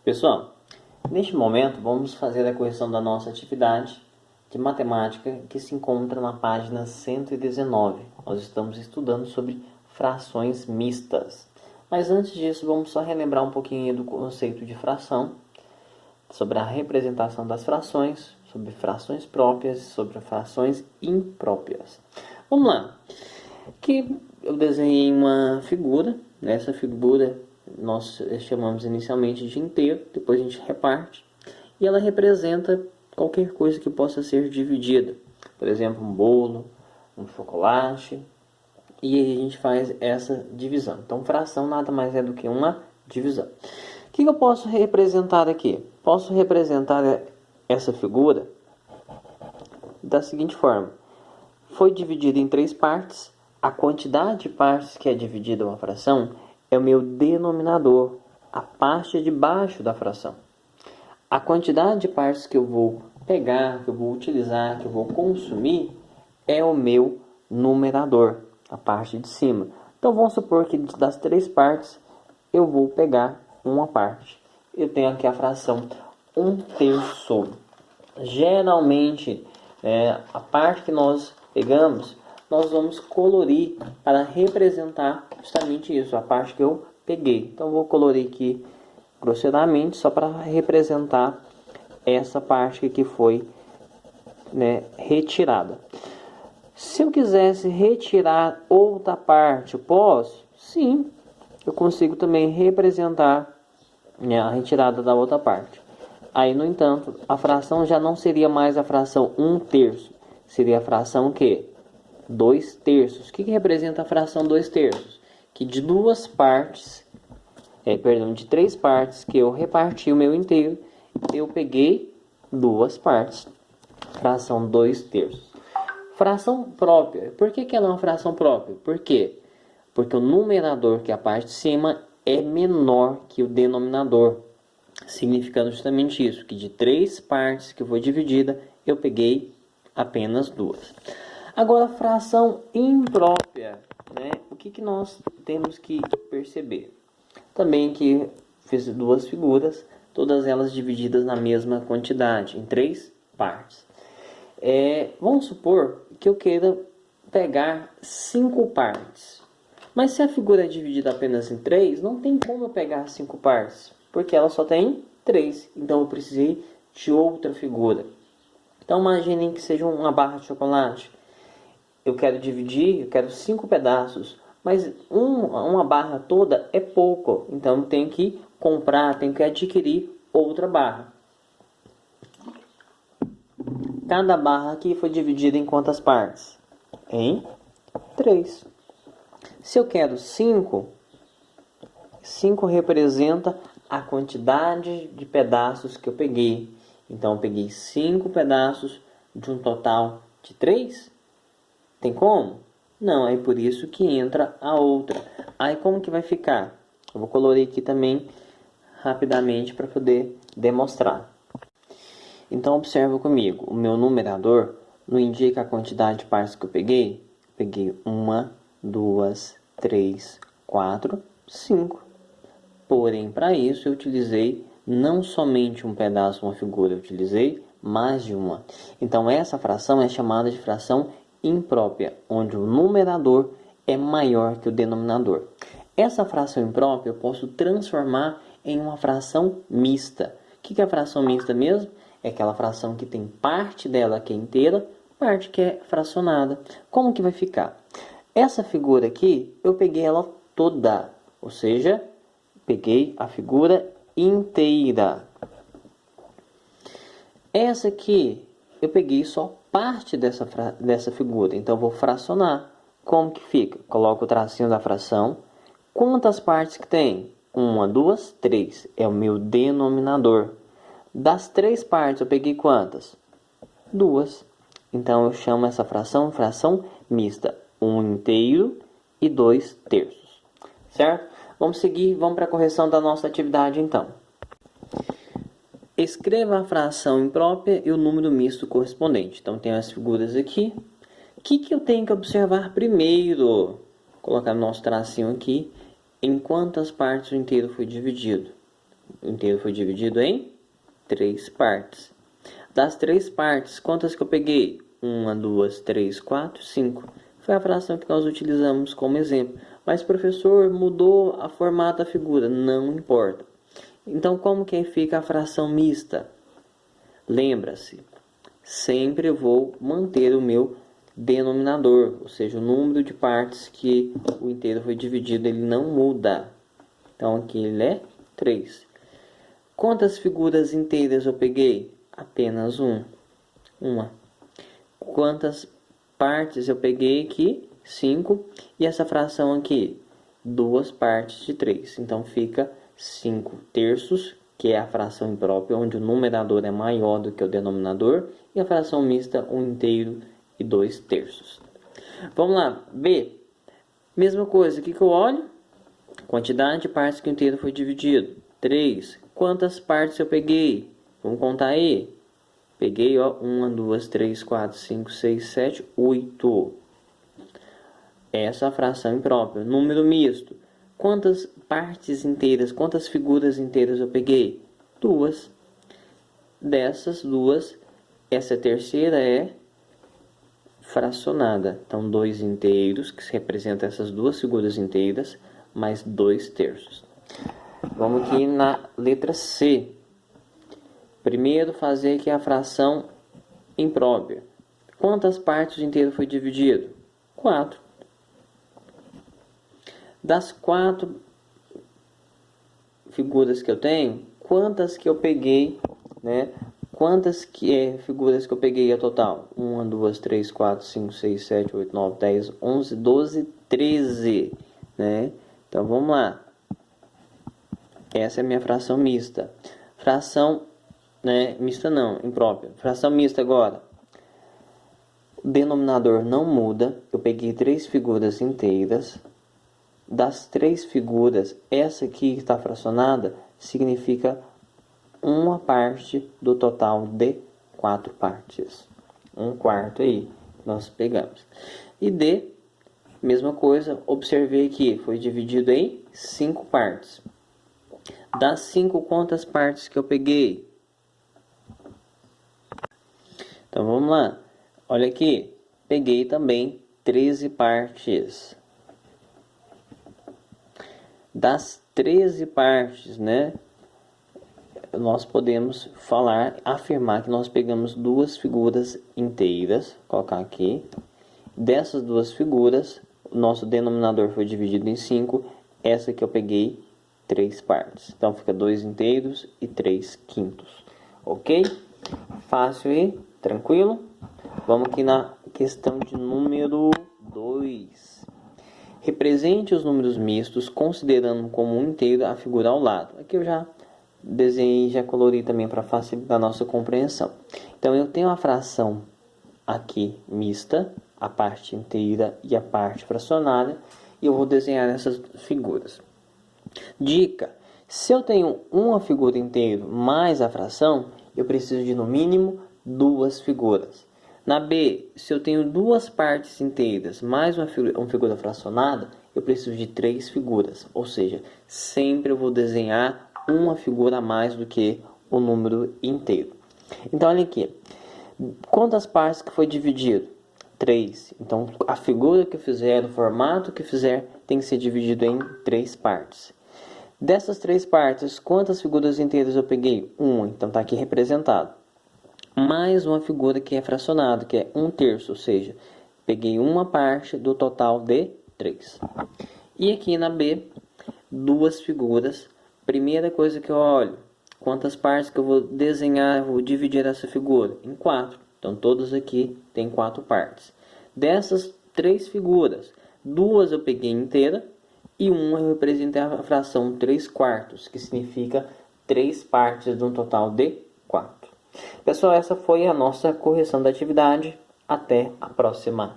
Pessoal, neste momento vamos fazer a correção da nossa atividade de matemática que se encontra na página 119. Nós estamos estudando sobre frações mistas. Mas antes disso, vamos só relembrar um pouquinho do conceito de fração, sobre a representação das frações, sobre frações próprias e sobre frações impróprias. Vamos lá. Aqui eu desenhei uma figura. Essa figura nós chamamos inicialmente de inteiro, depois a gente reparte, e ela representa qualquer coisa que possa ser dividida. Por exemplo, um bolo, um chocolate, e aí a gente faz essa divisão. Então, fração nada mais é do que uma divisão. O que eu posso representar aqui? Posso representar essa figura da seguinte forma. Foi dividida em 3 partes. A quantidade de partes que é dividida uma fração é o meu denominador, a parte de baixo da fração. A quantidade de partes que eu vou pegar, que eu vou utilizar, que eu vou consumir, é o meu numerador, a parte de cima. Então vamos supor que das 3 partes eu vou pegar uma parte. Eu tenho aqui a fração 1/3. Geralmente, a parte que nós pegamos, nós vamos colorir para representar justamente isso, a parte que eu peguei. Então, vou colorir aqui grosseiramente, só para representar essa parte que foi retirada. Se eu quisesse retirar outra parte, eu posso? Sim, eu consigo também representar a retirada da outra parte. Aí, no entanto, a fração já não seria mais a fração 1/3, seria a fração o quê? 2/3. O que representa a fração 2/3? Que de 2 partes, de 3 partes que eu reparti o meu inteiro, eu peguei 2 partes. Fração 2/3. Fração própria. Por que ela é uma fração própria? Por quê? Porque o numerador, que é a parte de cima, é menor que o denominador. Significando justamente isso, que de 3 partes que foi dividida, eu peguei apenas 2. Agora, fração imprópria, o que nós temos que perceber? Também que fiz 2 figuras, todas elas divididas na mesma quantidade, em 3 partes. Vamos supor que eu queira pegar 5 partes. Mas se a figura é dividida apenas em 3, não tem como eu pegar 5 partes, porque ela só tem 3. Então eu precisei de outra figura. Então imaginem que seja uma barra de chocolate. Eu quero dividir, eu quero 5 pedaços, mas uma barra toda é pouco. Então eu tenho que comprar, tenho que adquirir outra barra. Cada barra aqui foi dividida em quantas partes? Em 3. Se eu quero 5, 5 representa a quantidade de pedaços que eu peguei. Então eu peguei 5 pedaços de um total de 3. Tem como? Não, é por isso que entra a outra. Aí como que vai ficar? Eu vou colorir aqui também rapidamente para poder demonstrar. Então observa comigo, o meu numerador não indica a quantidade de partes que eu peguei. Peguei 1, 2, 3, 4, 5. Porém, para isso eu utilizei não somente um pedaço, uma figura, eu utilizei mais de uma. Então essa fração é chamada de fração imprópria, onde o numerador é maior que o denominador. Essa fração imprópria eu posso transformar em uma fração mista. O que é a fração mista mesmo? É aquela fração que tem parte dela que é inteira, parte que é fracionada. Como que vai ficar? Essa figura aqui, eu peguei ela toda, ou seja, peguei a figura inteira. Essa aqui, eu peguei só parte dessa figura, então eu vou fracionar. Como que fica? Coloco o tracinho da fração. Quantas partes que tem? 1, 2, 3. É o meu denominador. Das 3 partes, eu peguei quantas? 2. Então eu chamo essa fração mista. 1 inteiro e 2/3. Certo? Vamos seguir, vamos para a correção da nossa atividade então. Escreva a fração imprópria e o número misto correspondente. Então tem as figuras aqui. O que eu tenho que observar primeiro? Vou colocar o nosso tracinho aqui. Em quantas partes o inteiro foi dividido? O inteiro foi dividido em 3 partes. Das 3 partes, quantas que eu peguei? 1, 2, 3, 4, 5. Foi a fração que nós utilizamos como exemplo. Mas, professor, mudou a formato da figura. Não importa. Então, como que fica a fração mista? Lembra-se, sempre vou manter o meu denominador, ou seja, o número de partes que o inteiro foi dividido, ele não muda. Então, aqui ele é 3. Quantas figuras inteiras eu peguei? Apenas uma. Quantas partes eu peguei aqui? 5. E essa fração aqui? 2 partes de 3. Então, fica 5 terços, que é a fração imprópria, onde o numerador é maior do que o denominador. E a fração mista, 1 inteiro e 2 terços. Vamos lá. B. Mesma coisa. O que eu olho? Quantidade de partes que o inteiro foi dividido. 3. Quantas partes eu peguei? Vamos contar aí. Peguei, ó, 1, 2, 3, 4, 5, 6, 7, 8. Essa é a fração imprópria. Número misto. Quantas partes inteiras, quantas figuras inteiras eu peguei? 2. Dessas 2, essa terceira é fracionada. Então, 2 inteiros, que representa essas 2 figuras inteiras, mais 2 terços. Vamos aqui na letra C. Primeiro, fazer aqui a fração imprópria. Quantas partes o inteiro foi dividido? 4. Das 4 figuras que eu tenho, quantas que eu peguei, né? Quantas figuras que eu peguei a total? 1, 2, 3, 4, 5, 6, 7, 8, 9, 10, 11, 12, 13, né? Então, vamos lá. Essa é a minha fração mista. Fração, né, mista não, imprópria. Fração mista agora. O denominador não muda. Eu peguei 3 figuras inteiras. Das 3 figuras, essa aqui que está fracionada significa uma parte do total de 4 partes. 1/4 aí, nós pegamos. E D, mesma coisa, observei que foi dividido em 5 partes. Das 5, quantas partes que eu peguei? Então vamos lá. Olha aqui, peguei também 13 partes. Das 13 partes, né? Nós podemos afirmar que nós pegamos 2 figuras inteiras. Vou colocar aqui. Dessas 2 figuras, o nosso denominador foi dividido em 5. Essa que eu peguei 3 partes. Então fica 2 inteiros e 3 quintos. Ok? Fácil e tranquilo? Vamos aqui na questão de número 2. Represente os números mistos, considerando como um inteiro a figura ao lado. Aqui eu já desenhei e já colori também para facilitar a nossa compreensão. Então, eu tenho a fração aqui mista, a parte inteira e a parte fracionada, e eu vou desenhar essas figuras. Dica: se eu tenho uma figura inteira mais a fração, eu preciso de no mínimo 2 figuras. Na B, se eu tenho 2 partes inteiras mais uma figura fracionada, eu preciso de 3 figuras. Ou seja, sempre eu vou desenhar uma figura a mais do que o número inteiro. Então, olha aqui. Quantas partes que foi dividido? 3. Então, a figura que eu fizer, o formato que eu fizer, tem que ser dividido em 3 partes. Dessas 3 partes, quantas figuras inteiras eu peguei? 1. Então, está aqui representado. Mais uma figura que é fracionada, que é 1/3, ou seja, peguei uma parte do total de 3. E aqui na B, 2 figuras. Primeira coisa que eu olho, quantas partes que eu vou desenhar, vou dividir essa figura? Em 4. Então, todas aqui tem 4 partes. Dessas 3 figuras, 2 eu peguei inteira e uma eu representei a fração 3/4, que significa 3 partes de um total de 4. Pessoal, essa foi a nossa correção da atividade. Até a próxima.